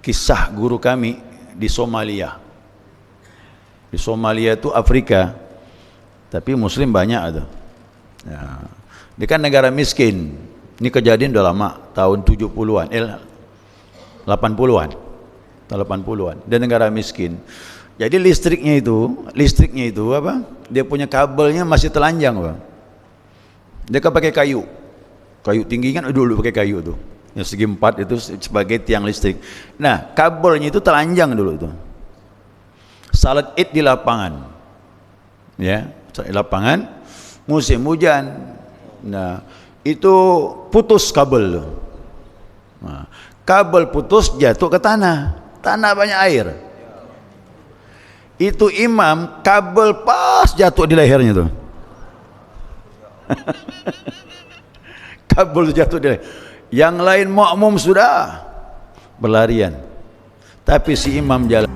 kisah guru kami di Somalia. Di Somalia itu Afrika, tapi Muslim banyak ada. Ya. Dia kan negara miskin. Ini kejadian udah lama, tahun 70-an, 80-an. Tahun 80-an. Dia negara miskin. Jadi listriknya itu apa? Dia punya kabelnya masih telanjang, Bang. Dia kan pakai kayu. Kayu tinggi kan dulu pakai kayu tuh. Yang segi 4 itu sebagai tiang listrik. Nah, kabelnya itu telanjang dulu tuh. Salat Id di lapangan. Ya, di lapangan musim hujan. Nah, itu putus kabel. Nah, kabel putus jatuh ke tanah. Tanah banyak air. Itu imam kabel pas jatuh di lehernya tuh. Kabel jatuh di leher. Yang lain makmum sudah berlarian. Tapi si imam jalan.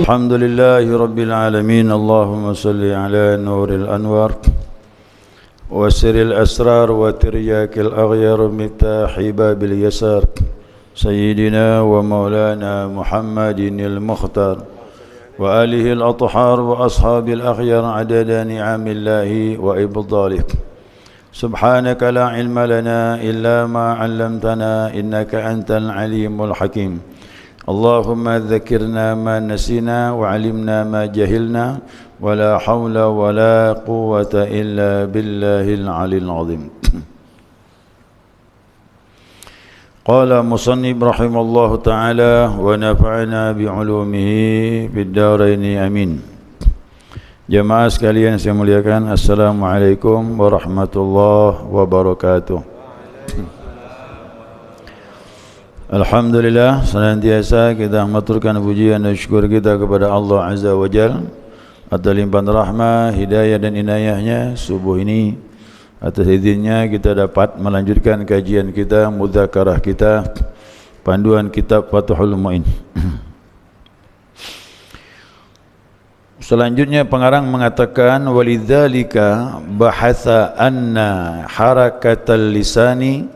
Alhamdulillahi Rabbil Alamin. Allahumma salli ala nuril anwar wa siril asrar wa tiryakil aghyar mitahi babil yasar Sayyidina wa maulana Muhammadin al-Mukhtar wa alihi al-athhar wa ashabil akhyar adada ni'amillahi wa ibdalih. Subhanaka la ilma lana illa ma 'allamtana innaka antal alimul hakim. Allahumma dzakirna ma nasina wa 'alimna ma jahilna wa la hawla wa la quwwata illa billahil 'aliyil 'azim. Qala musannif rahimallahu ta'ala wa nafa'ana bi'ulumihi fid dharain amin. Jemaah sekalian saya muliakan, assalamualaikum warahmatullahi wabarakatuh. Alhamdulillah, senantiasa kita maturkan pujian dan syukur kita kepada Allah Azza wa Jalla atas limpahan rahmah, hidayah dan inayahnya. Subuh ini atas izinnya kita dapat melanjutkan kajian kita, mudzakarah kita, panduan kitab Fathul Mu'in. Selanjutnya pengarang mengatakan walidzalika bahatha anna harakatal lisani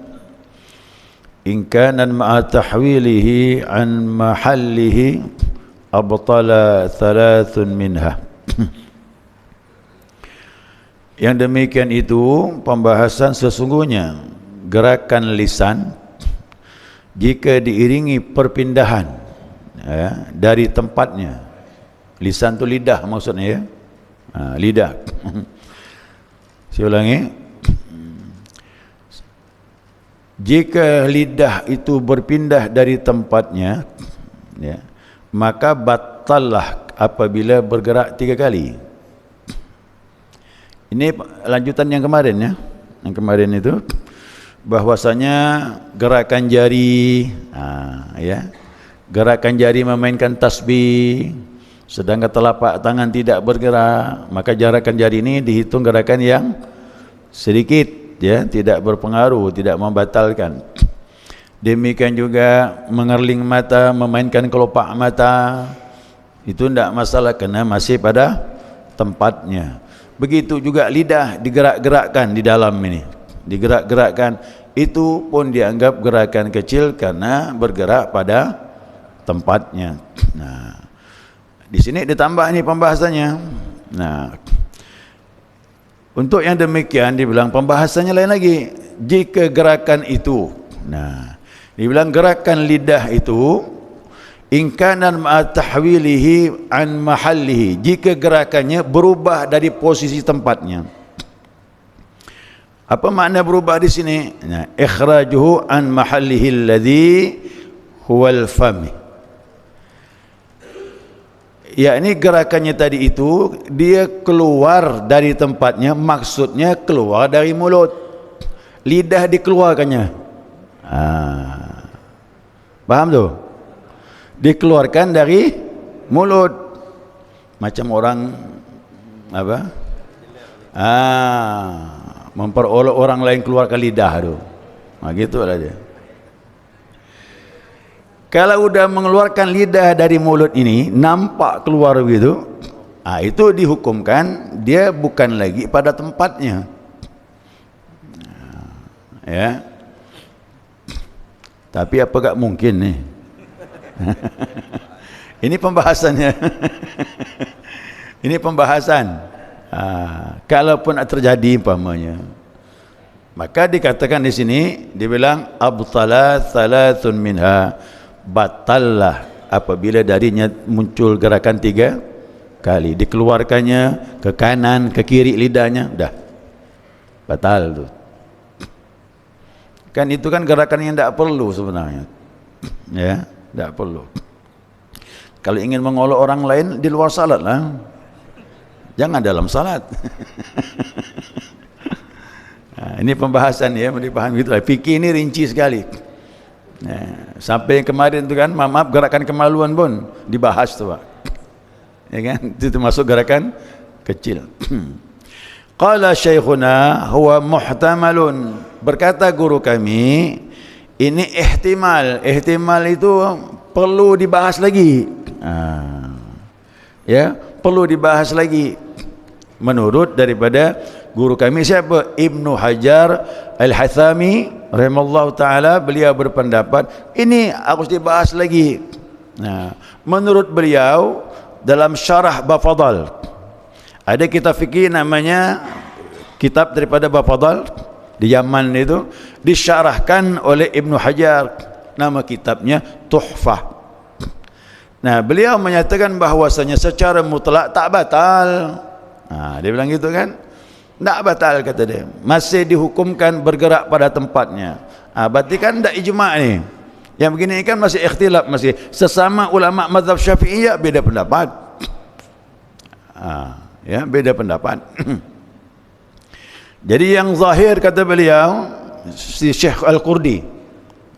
in kana ma'a tahwilihi an mahallihi abtala thalathun minha. Yang demikian itu pembahasan sesungguhnya gerakan lisan jika diiringi perpindahan ya, dari tempatnya. Lisan itu lidah maksudnya ya. Lidah. Saya ulangi. Jika lidah itu berpindah dari tempatnya ya, maka batallah apabila bergerak 3 kali. Ini lanjutan yang kemarin ya. Yang kemarin itu bahwasanya gerakan jari ya, gerakan jari memainkan tasbih sedangkan telapak tangan tidak bergerak, maka gerakan jari ini dihitung gerakan yang sedikit ya, tidak berpengaruh, tidak membatalkan. Demikian juga mengerling mata, memainkan kelopak mata, itu tidak masalah karena masih pada tempatnya. Begitu juga lidah digerak-gerakkan di dalam ini, digerak-gerakkan, itu pun dianggap gerakan kecil karena bergerak pada tempatnya. Nah, di sini ditambah ini pembahasannya. Nah, untuk yang demikian dibilang pembahasannya lain lagi. Jika gerakan itu, nah, dibilang gerakan lidah itu in kana ma'a tahwilihi an mahallihi, jika gerakannya berubah dari posisi tempatnya. Apa makna berubah di sini? Nah, ikhrajuhu an mahallihi alladhi huwal fami. Yakni gerakannya tadi itu dia keluar dari tempatnya, maksudnya keluar dari mulut. Lidah dikeluarkannya. Paham tu? Dikeluarkan dari mulut. Macam orang apa? Memperolok orang lain keluarkan lidah tu. Gitulah dia. Kalau udah mengeluarkan lidah dari mulut ini, nampak keluar begitu, itu dihukumkan dia bukan lagi pada tempatnya. Ya. Tapi apa gak mungkin nih? Ini pembahasannya. Ini pembahasan. Kalaupun terjadi umpamanya, maka dikatakan di sini, dibilang abtala thalathun minha, batallah apabila darinya muncul gerakan 3 kali, dikeluarkannya ke kanan ke kiri lidahnya, dah batal tu. Kan itu kan gerakan yang tidak perlu sebenarnya, ya, tidak perlu. Kalau ingin mengolok orang lain di luar salat lah, jangan dalam salat. Ini pembahasan ya, dipahami gitu. Fikih ini rinci sekali. Sampai kemarin tu kan, maaf, gerakan kemaluan pun dibahas tu, Pak. Ya kan? Itu termasuk gerakan kecil. Qala syekhuna huwa muhtamalun. Berkata guru kami, ini ihtimal. Ihtimal itu perlu dibahas lagi. Ya, perlu dibahas lagi. Menurut daripada guru kami siapa? Ibnu Hajar Al-Haythami rahimallahu taala, beliau berpendapat ini harus dibahas lagi. Menurut beliau dalam syarah Bafadal, ada kitab fikih namanya kitab daripada Bafadal di Yaman itu, disyarahkan oleh Ibnu Hajar, nama kitabnya Tuhfah. Beliau menyatakan bahwasanya secara mutlak tak batal. Dia bilang gitu kan, tak batal kata dia, masih dihukumkan bergerak pada tempatnya. Berarti kan tak ijma' ni. Yang begini kan masih ikhtilaf, masih sesama ulama mazhab Syafi'iyah beda pendapat. Ya, beda pendapat. Jadi yang zahir kata beliau, si Syekh Al-Qurdi,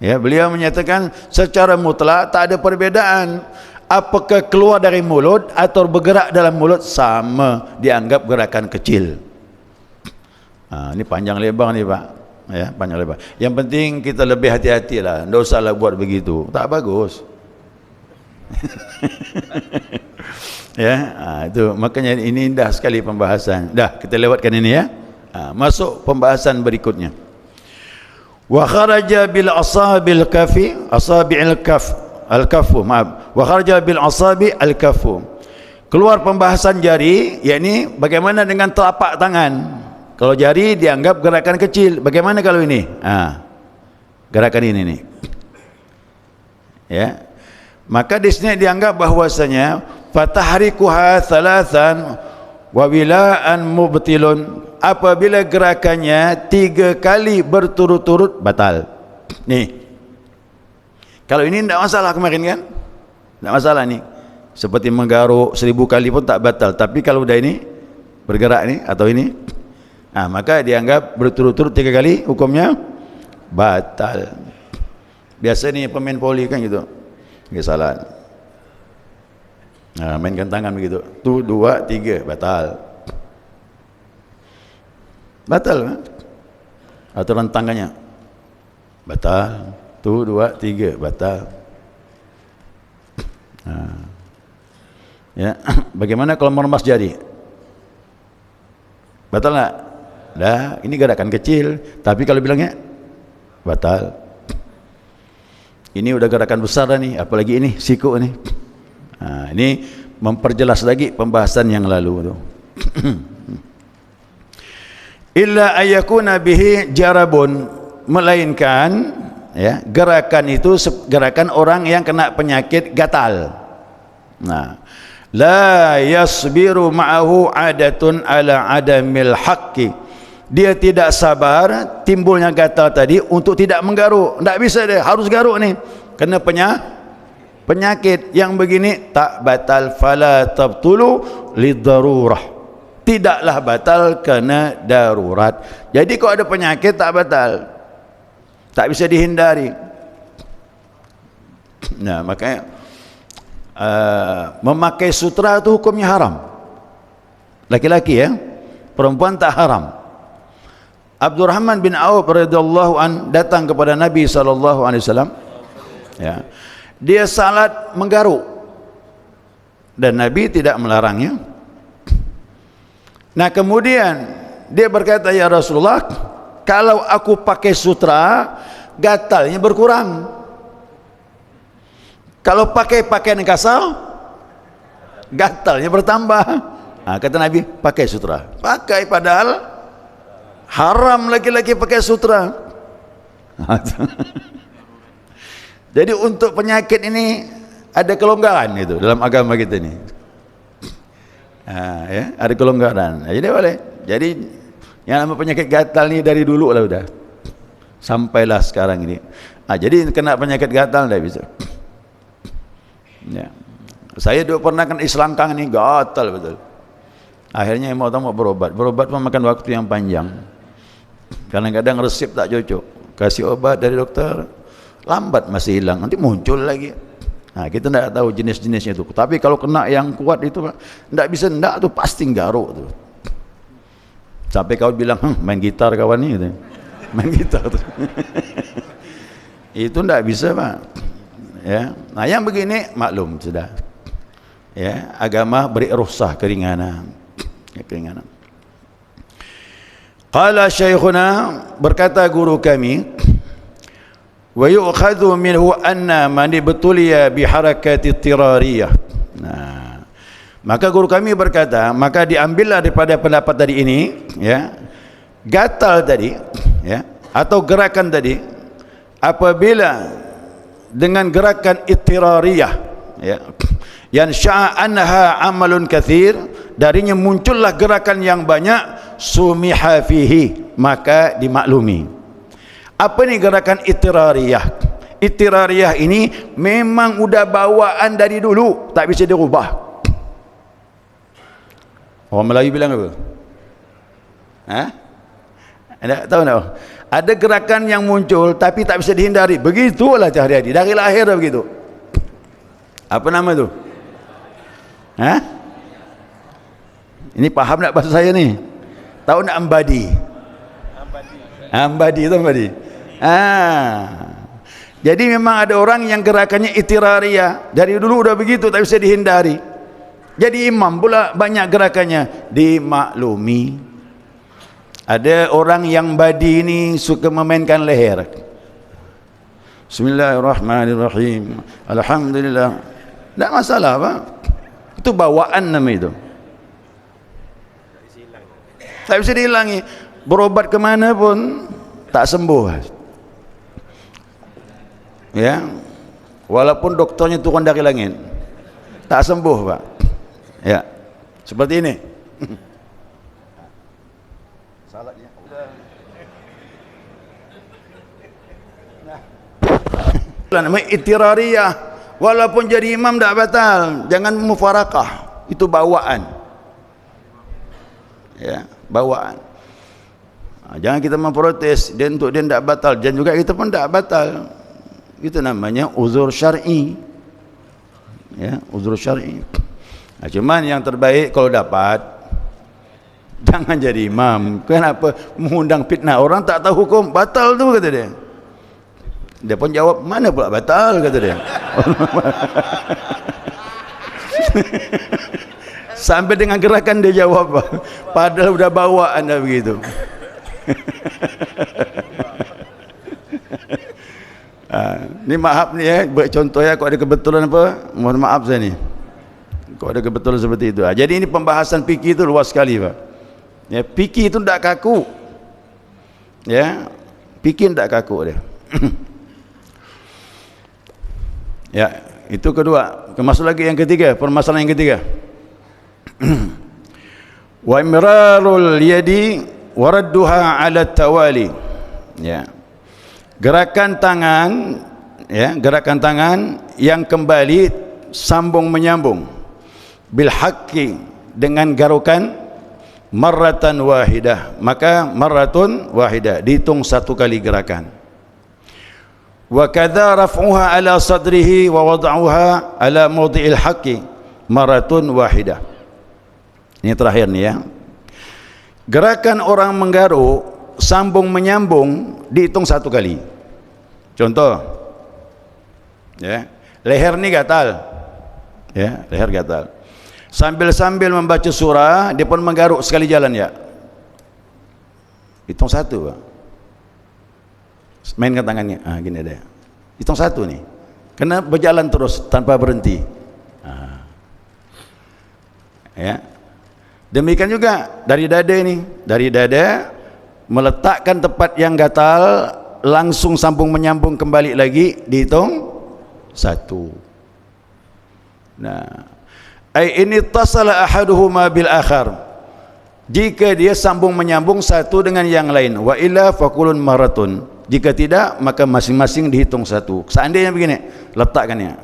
ya, beliau menyatakan secara mutlak tak ada perbedaan. Apakah keluar dari mulut atau bergerak dalam mulut, sama, dianggap gerakan kecil. Ini panjang lebar ni, Pak. Ya, panjang lebar. Yang penting kita lebih hati-hati lah, tidak usahlah buat begitu, tak bagus. Ya, itu makanya ini indah sekali pembahasan. Dah, kita lewatkan ini ya. Masuk pembahasan berikutnya. Wa kharaja bil asabil kafi, asabi'il kaf, al-kafu, maaf. Wa kharaja bil asabi al-kafu. Keluar pembahasan jari, yakni bagaimana dengan telapak tangan. Kalau jari dianggap gerakan kecil, bagaimana kalau ini? Gerakan ini nih. Ya. Maka di sini dianggap bahwasanya fatahrikuha thalathan wa wilaan mubtilun, apabila gerakannya 3 kali berturut-turut batal. Nih. Kalau ini tidak masalah kemarin kan? Tidak masalah nih. Seperti menggaruk 1000 kali pun tak batal. Tapi kalau udah ini bergerak ini atau ini, maka dianggap berturut-turut 3 kali, hukumnya batal. Biasa nih pemain voli kan gitu. Nggak salah. Mainkan tangan begitu. 1, 2, 3 batal. Batal kan? Aturan tangannya batal. 1, 2, 3 batal. Ya, bagaimana kalau meremas jari? Batal nggak? Dah, ini gerakan kecil, tapi kalau bilangnya batal. Ini udah gerakan besar dah nih, apalagi ini siku nih. Ini memperjelas lagi pembahasan yang lalu tu. Illa ayyakuna bihi jarabun, melainkan ya, gerakan itu gerakan orang yang kena penyakit gatal. La yasbiru ma'ahu adatun ala adamil haqqi, dia tidak sabar timbulnya gatal tadi untuk tidak menggaruk. Tak bisa dia, harus garuk ni. Kena penyakit yang begini tak batal. Fala tabtulu lidarurah, tidaklah batal kerana darurat. Jadi kalau ada penyakit tak batal, tak bisa dihindari. Nah, makanya memakai sutra itu hukumnya haram. Laki-laki ya, perempuan tak haram. Abdurrahman bin Auf radhiyallahu an datang kepada Nabi SAW, ya. Dia salat menggaruk dan Nabi tidak melarangnya. Nah, kemudian dia berkata, ya Rasulullah, kalau aku pakai sutra gatalnya berkurang, kalau pakai pakaian kasar gatalnya bertambah. Nah, kata Nabi, pakai sutra. Pakai, padahal haram laki-laki pakai sutra. Jadi untuk penyakit ini ada kelonggaran itu dalam agama kita ni. Ya, ada kelonggaran. Jadi boleh. Jadi yang nama penyakit gatal ni dari dulu lah udah. Sampailah sekarang ini. Jadi kena penyakit gatal dah bisa. Ya. Saya dulu pernah kena selangkang ni gatal betul. Akhirnya mau berobat. Berobat pun makan waktu yang panjang. Kadang-kadang resep tak cocok. Kasih obat dari dokter, lambat masih hilang, nanti muncul lagi. Nah, kita tidak tahu jenis-jenisnya itu. Tapi kalau kena yang kuat itu tidak bisa, tidak tu pasti garuk tu. Sampai kau bilang, main gitar kawan ni, gitu. Main gitar tu. Itu tidak bisa, Pak. Ya. Nah, yang begini maklum sudah. Ya, agama beri rukhsah, keringanan. Ya, keringanan. Qala syekhuna, berkata guru kami, wa yu'khadhu minhu anna man ibtuliya bi harakati tirariyah. Nah, maka guru kami berkata, maka diambillah daripada pendapat tadi ini, ya, gatal tadi, ya, atau gerakan tadi apabila dengan gerakan ittirariyah, ya, yang sya'anha amalun kathir, darinya muncullah gerakan yang banyak, sumiha fihi, maka dimaklumi. Apa ni gerakan ittirariyah? Ittirariyah ini memang udah bawaan dari dulu, tak bisa dirubah. Orang Melayu bilang apa? Ada tahu tak? Ada gerakan yang muncul tapi tak bisa dihindari. Begitulah hari-hari dari lahir dah begitu. Apa nama tu? Ini paham tak bahasa saya ni? Tahu nak ambadi? Ambadi itu ambadi. Jadi memang ada orang yang gerakannya ittirariyah, dari dulu udah begitu, tak bisa dihindari. Jadi imam pula banyak gerakannya, dimaklumi. Ada orang yang badi ini suka memainkan leher. Bismillahirrahmanirrahim, alhamdulillah. Tak masalah, Pak. Itu bawaan nama itu. Tak bisa dihilangi. Berobat ke mana pun tak sembuh. Ya. Walaupun doktornya turun dari langit, tak sembuh, Pak. Ya. Seperti ini. Salatnya. Nama ittirariyah, walaupun jadi imam tak batal. Jangan mufarakah. Itu bawaan. Ya, bawaan. Jangan kita memprotes dia untuk dia tidak batal, dan juga kita pun tidak batal. Itu namanya uzur syar'i. Ya, uzur syar'i. Cuman yang terbaik kalau dapat, jangan jadi imam. Kenapa? Mengundang fitnah, orang tak tahu hukum, batal tu kata dia. Dia pun jawab, mana pula batal kata dia. Sampai dengan gerakan dia jawab, padahal udah bawaan dah begitu. Ni maaf ni ya, contoh ya, kalau ada kebetulan apa, mohon maaf saya ni, kalau ada kebetulan seperti itu. Jadi ini pembahasan fikih itu luas sekali, Pak. Ya, fikih itu tidak kaku. Ya, fikih tidak kaku dia. Ya, itu kedua. Masuk lagi yang ketiga, permasalahan yang ketiga. Wa imrarul yadi waradduha ala tawali, ya, gerakan tangan, ya, gerakan tangan yang kembali sambung menyambung, bil haqqi, dengan garukan marratan wahidah, maka marratun wahidah, dihitung satu kali gerakan. Wa kadza raf'uha ala sadrihi wa wad'uha ala mawdi'il haqqi marratun wahidah. Ini terakhir nih ya. Gerakan orang menggaruk sambung menyambung dihitung satu kali. Contoh, ya, leher ni gatal, ya, leher gatal. Sambil membaca surah, dia pun menggaruk sekali jalan, ya. Hitung satu, Pak. Mainkan tangannya, gini ada. Hitung satu nih. Kena berjalan terus tanpa berhenti. Ya. Demikian juga dari dada ini, dari dada meletakkan tempat yang gatal, langsung sambung menyambung kembali lagi, dihitung satu. Nah, ini tasala ahaduhuma bil akhar, jika dia sambung menyambung satu dengan yang lain, wa illa fakulun maratun, jika tidak maka masing-masing dihitung satu. Seandainya begini, letakkannya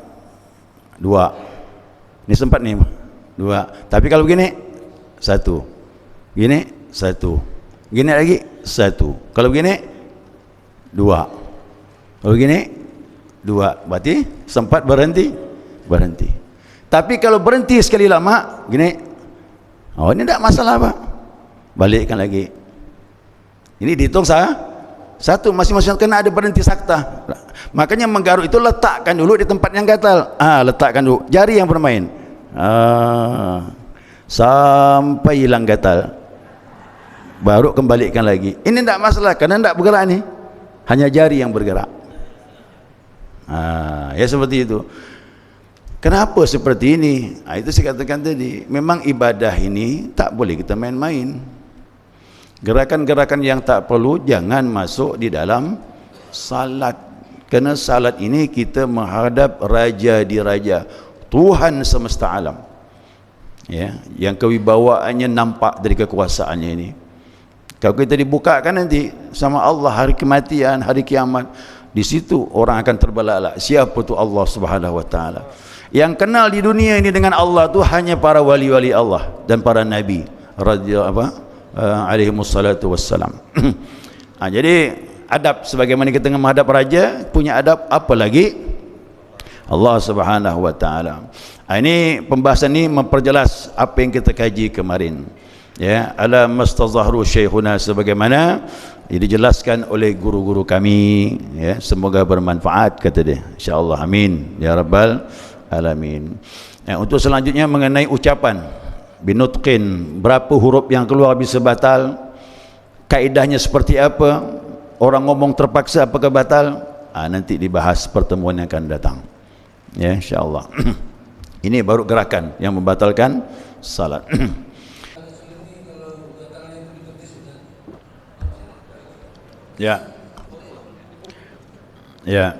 dua, ini sempat nih dua, tapi kalau begini satu, gini satu, gini lagi satu, kalau begini dua, kalau begini dua, berarti sempat berhenti. Tapi kalau berhenti sekali lama gini, oh ini tidak masalah, Pak, balikkan lagi, ini dihitung satu, masing-masing kena ada berhenti sakta. Makanya menggaruk itu letakkan dulu di tempat yang gatal, letakkan dulu, jari yang bermain, sampai hilang gatal, baru kembalikan lagi. Ini tidak masalah karena tidak bergerak nih, hanya jari yang bergerak. Ya seperti itu. Kenapa seperti ini? Itu saya katakan tadi, memang ibadah ini tak boleh kita main-main. Gerakan-gerakan yang tak perlu jangan masuk di dalam salat, kerana salat ini kita menghadap Raja di Raja, Tuhan semesta alam, ya, yang kewibawaannya nampak dari kekuasaannya ini. Kalau kita dibukakan nanti sama Allah hari kematian, hari kiamat, di situ orang akan terbelalak siapa tu Allah Subhanahu wa taala. Yang kenal di dunia ini dengan Allah tu hanya para wali-wali Allah dan para nabi alaihi wassalatu wassalam. Jadi adab sebagaimana kita menghadap raja, punya adab apa lagi Allah Subhanahu wa taala. Ini pembahasan ini memperjelas apa yang kita kaji kemarin, ya, ala mastazahru syekhuna, sebagaimana dijelaskan oleh guru-guru kami, ya, semoga bermanfaat kata dia, insyaallah, amin ya rabbal alamin. Untuk selanjutnya mengenai ucapan binutqin, berapa huruf yang keluar bisa batal, kaedahnya seperti apa, orang ngomong terpaksa apakah batal, nanti dibahas pertemuan yang akan datang, ya, insyaallah. Ini baru gerakan yang membatalkan salat. Ya, ya,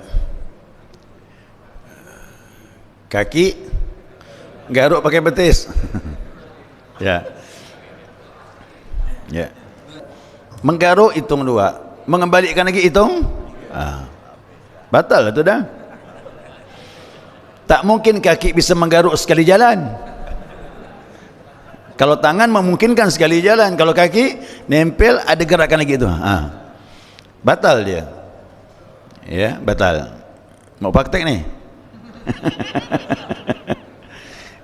kaki garuk pakai betis. Ya, ya, menggaruk hitung dua, mengembalikan lagi hitung, batal itu dah. Tak mungkin kaki bisa menggaruk sekali jalan. Kalau tangan memungkinkan sekali jalan, kalau kaki nempel ada gerakan lagi itu, batal dia, ya, batal. Mau praktek nih?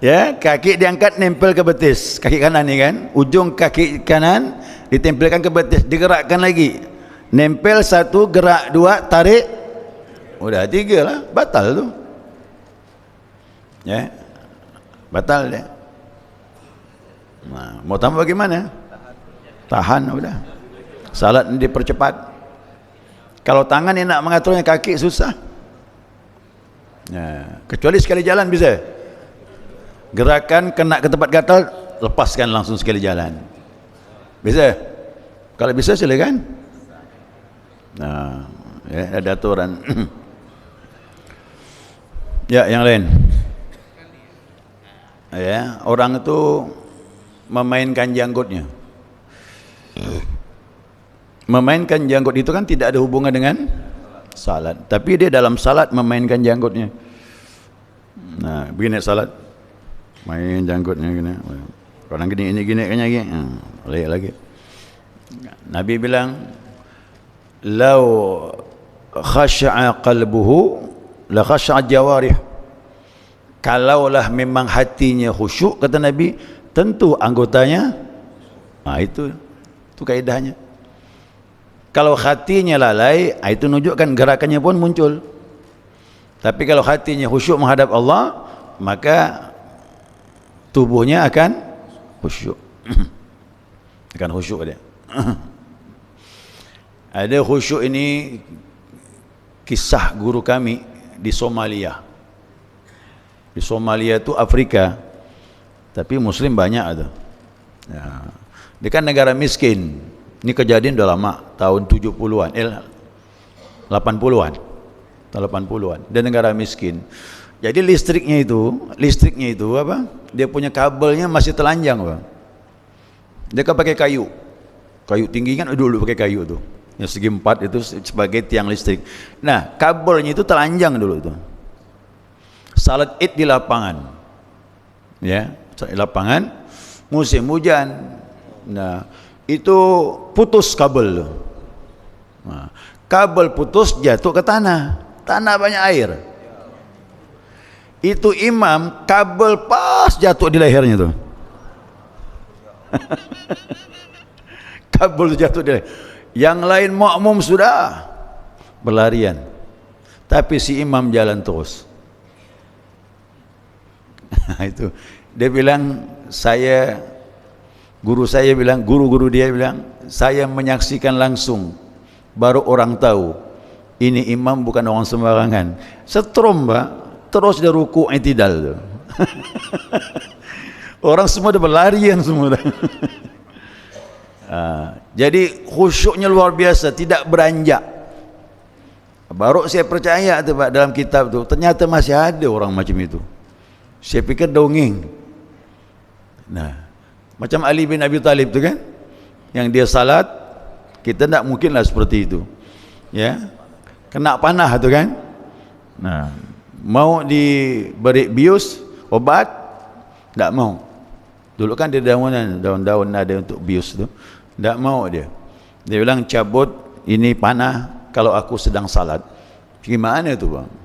Ya, kaki diangkat nempel ke betis, kaki kanan ni kan, ujung kaki kanan ditempelkan ke betis, digerakkan lagi, nempel satu, gerak dua, tarik, udah tiga lah, batal tu, ya, batal dia. Mau tambah bagaimana? Tahan udah, salat ni dipercepat. Kalau tangan ni nak mengaturnya, kaki susah, ya, kecuali sekali jalan bisa. Gerakan kena ke tempat gatal, lepaskan langsung sekali jalan, bisa? Kalau bisa silakan. Ya, ada aturan. Ya, yang lain. Ya, orang itu memainkan janggutnya. Memainkan janggut itu kan tidak ada hubungan dengan salat, tapi dia dalam salat memainkan janggutnya. Nah, begini salat, main janggutnya gini. Orang gini ini gini kayaknya gini. Boleh lagi. Nabi bilang, "Lau khasha'a qalbuhu la khasha'a jawarih." Kalaulah memang hatinya khusyuk, kata Nabi, tentu anggotanya. Itu kaedahnya. Kalau hatinya lalai, itu menunjukkan gerakannya pun muncul. Tapi kalau hatinya khusyuk menghadap Allah, maka tubuhnya akan khusyuk. Akan khusyuk dia. Ada khusyuk ini kisah guru kami di Somalia. Di Somalia itu Afrika, tapi Muslim banyak ada. Ya. Dia kan negara miskin. Ini kejadian udah lama, tahun 70-an, 80-an. Tahun 80-an. Dia negara miskin. Jadi listriknya itu apa? Dia punya kabelnya masih telanjang, Bang. Dia kan pakai kayu. Kayu tinggi kan dulu pakai kayu tuh. Yang segi 4 itu sebagai tiang listrik. Nah, kabelnya itu telanjang dulu itu. Salat Id di lapangan. Ya, di lapangan musim hujan. Nah, itu putus kabel. Nah, kabel putus jatuh ke tanah. Tanah banyak air. Itu imam kabel pas jatuh di lehernya tuh. Kabel jatuh di leher. Yang lain makmum sudah berlarian. Tapi si imam jalan terus. Itu dia bilang, guru dia bilang, saya menyaksikan langsung, baru orang tahu ini imam bukan orang sembarangan. Setrum, Pak, terus dia ruku' i'tidal tuh. Orang semua dah berlarian semua dah. Jadi khusyuknya luar biasa, tidak beranjak. Baru saya percaya tu, Pak, dalam kitab tu ternyata masih ada orang macam itu. Saya pikir dongeng. Nah, macam Ali bin Abi Thalib tu kan, yang dia salat, kita tak mungkinlah seperti itu. Ya, kena panah tu kan. Nah, mau diberi bius obat, tak mau. Dulu kan dia daun-daun ada untuk bius tu, tak mau dia. Dia bilang, cabut ini panah kalau aku sedang salat. Gimana tu, Bang?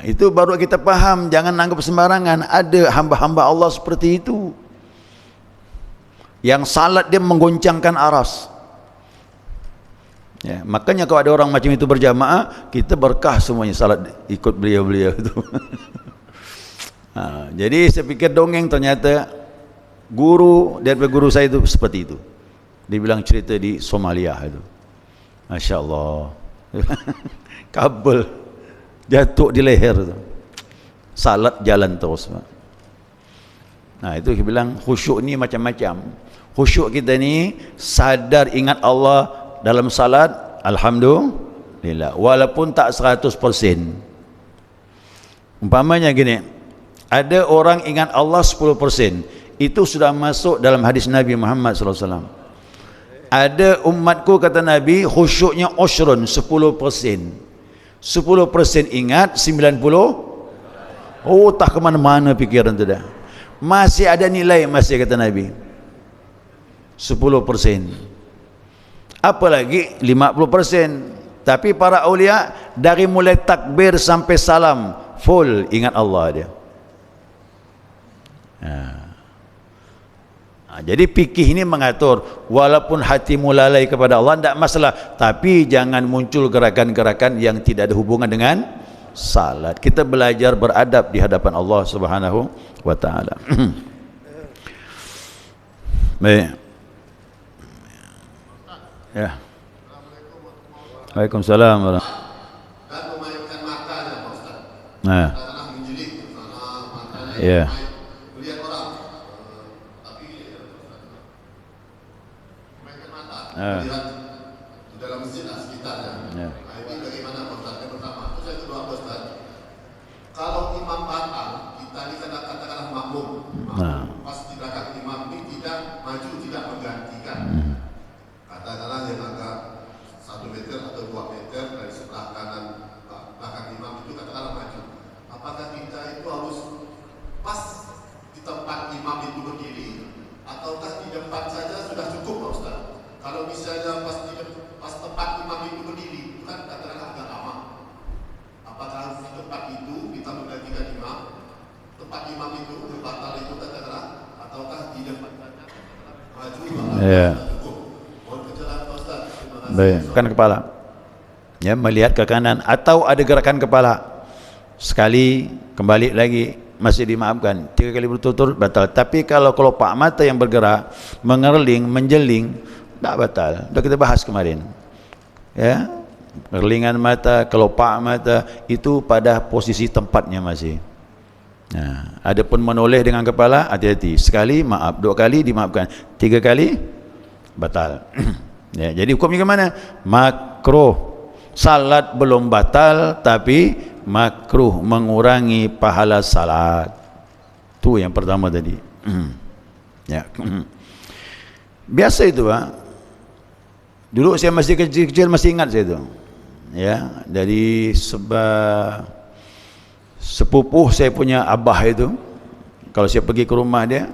Itu baru kita faham, jangan anggap sembarangan. Ada hamba-hamba Allah seperti itu, yang salat dia menggoncangkan aras. Ya, makanya kalau ada orang macam itu berjamaah, kita berkah semuanya salat ikut beliau-beliau itu. Jadi saya pikir dongeng, ternyata daripada guru saya itu seperti itu. Dia bilang cerita di Somalia itu. Masya Allah. Kabel jatuh di leher tu. Salat jalan terus. Nah, itu dia bilang khusyuk ni macam-macam. Khusyuk kita ni sadar ingat Allah dalam salat, alhamdulillah, walaupun tak 100%. Umpamanya gini, ada orang ingat Allah 10%, itu sudah masuk dalam hadis Nabi Muhammad SAW. Ada umatku, kata Nabi, khusyuknya usrun, 10%. 10% ingat, 90 tak ke mana-mana pikiran tu dah. Masih ada nilai, masih, kata Nabi. 10%. Apalagi 50%. Tapi para aulia dari mulai takbir sampai salam full ingat Allah dia. Jadi fikih ini mengatur, walaupun hatimu lalai kepada Allah tidak masalah, tapi jangan muncul gerakan-gerakan yang tidak ada hubungan dengan salat. Kita belajar beradab di hadapan Allah Subhanahu wa taala. Baik. Ya. Waalaikumsalam warahmatullahi wabarakatuh. Dan memainkan matanya, Pak Ustaz. Nah. Katakanlah menjelit, matanya. Ya. Melihat orang, tapi memainkan mata, melihat di dalam masjid sekitarnya. Ya. Nah, ini bagaimana, Pak Ustaz? Yang pertama. Terus yang kedua, Pak Ustaz, kalau imam batal, kita ini katakanlah makmum. Pas di belakang imam ini tidak maju, tidak menggantikan. Bukan kepala. Ya, melihat ke kanan atau ada gerakan kepala. Sekali, kembali lagi, masih dimaafkan. 3 kali berturut-turut batal. Tapi kalau kelopak mata yang bergerak, mengerling, menjeling, tak batal. Sudah kita bahas kemarin. Ya, kerlingan mata, kelopak mata itu pada posisi tempatnya masih. Nah, adapun menoleh dengan kepala, hati-hati. Sekali maaf, 2 kali dimaafkan, 3 kali batal. Ya, jadi hukumnya ke mana? Makruh. Salat belum batal tapi makruh, mengurangi pahala salat. Tu yang pertama tadi. Ya. Biasa itu, Pak. Dulu saya masih kecil-kecil masih ingat saya itu. Ya, dari sepupuh saya punya abah itu, kalau saya pergi ke rumah dia,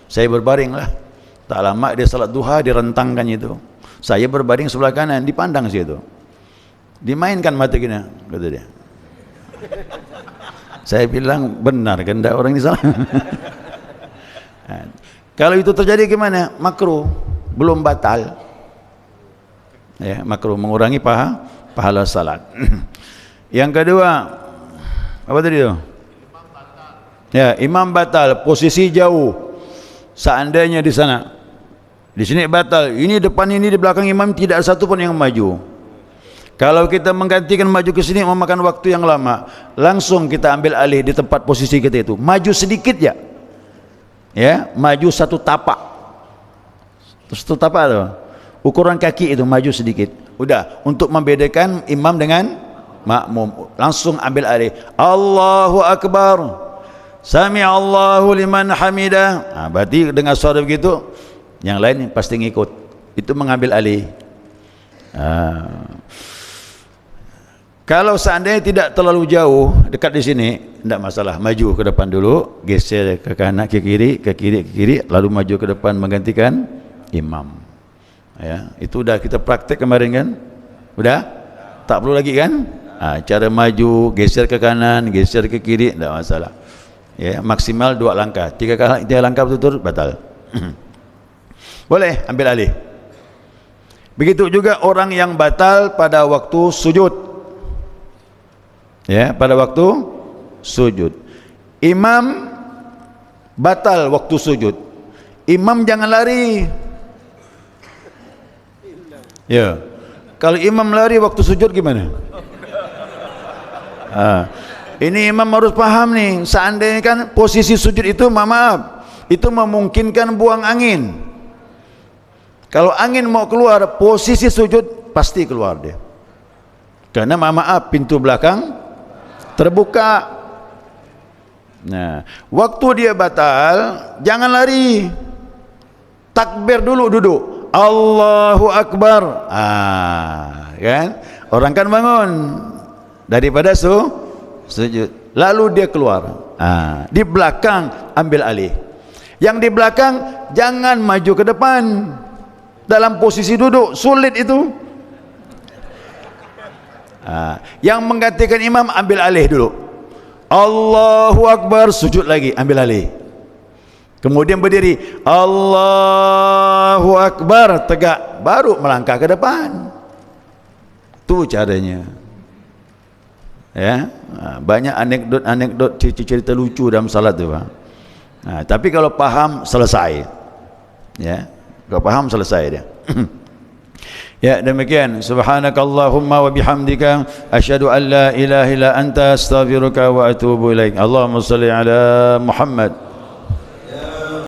saya berbaring lah. Tak lama dia salat duha, direntangkan itu. Saya berbaring sebelah kanan, dipandang saya itu. Dimainkan mata gini, kata dia. Saya bilang, benar kan tak orang ini salah? Kalau itu terjadi gimana? Makruh, belum batal. Ya, makruh, mengurangi pahala salat. Yang kedua, apa tadi tu? Ya, imam batal, posisi jauh. Seandainya di sana, di sini batal, ini depan ini di belakang imam tidak satu pun yang maju. Kalau kita menggantikan maju ke sini memakan waktu yang lama, langsung kita ambil alih di tempat posisi kita itu. Maju sedikit ya. Ya, maju 1 tapak. Terus 1 tapak tu. Ukuran kaki itu maju sedikit. Udah, untuk membedakan imam dengan makmum. Langsung ambil alih. Allahu akbar. Sami Allahu liman hamidah. Nah, berarti dengan suara begitu, yang lain pasti ngikut. Itu mengambil alih. Kalau seandainya tidak terlalu jauh, dekat di sini, tidak masalah, maju ke depan dulu, geser ke kanan, ke kiri, lalu maju ke depan menggantikan imam. Ya, itu dah kita praktek kemarin kan? Udah? Tak perlu lagi kan? Cara maju, geser ke kanan, geser ke kiri, tidak masalah. Ya, maksimal 2 langkah, 3 langkah berturut-turut batal. Boleh ambil alih. Begitu juga orang yang batal pada waktu sujud. Ya, pada waktu sujud. Imam batal waktu sujud. Imam jangan lari. Ya. Kalau imam lari waktu sujud gimana? Ini imam harus paham nih. Seandainya kan posisi sujud itu, maaf, itu memungkinkan buang angin. Kalau angin mau keluar, posisi sujud pasti keluar dia. Karena maaf, pintu belakang terbuka. Nah, waktu dia batal, jangan lari. Takbir dulu, duduk. Allahu Akbar. Kan? Orang kan bangun daripada sujud. Lalu dia keluar. Di belakang ambil alih. Yang di belakang jangan maju ke depan. Dalam posisi duduk, sulit itu. Yang menggantikan imam ambil alih dulu. Allahu Akbar, sujud lagi, ambil alih. Kemudian berdiri, Allahu Akbar, tegak, baru melangkah ke depan. Itu caranya. Ya, banyak anekdot cerita lucu dalam salat tu, Pak. Tapi kalau paham selesai. Ya, kalau paham selesai dia. Ya, demikian. Subhanakallahumma wa bihamdika asyhadu an la ilaha illa anta astaghfiruka wa atubu ilaik. Allahumma shalli ala Muhammad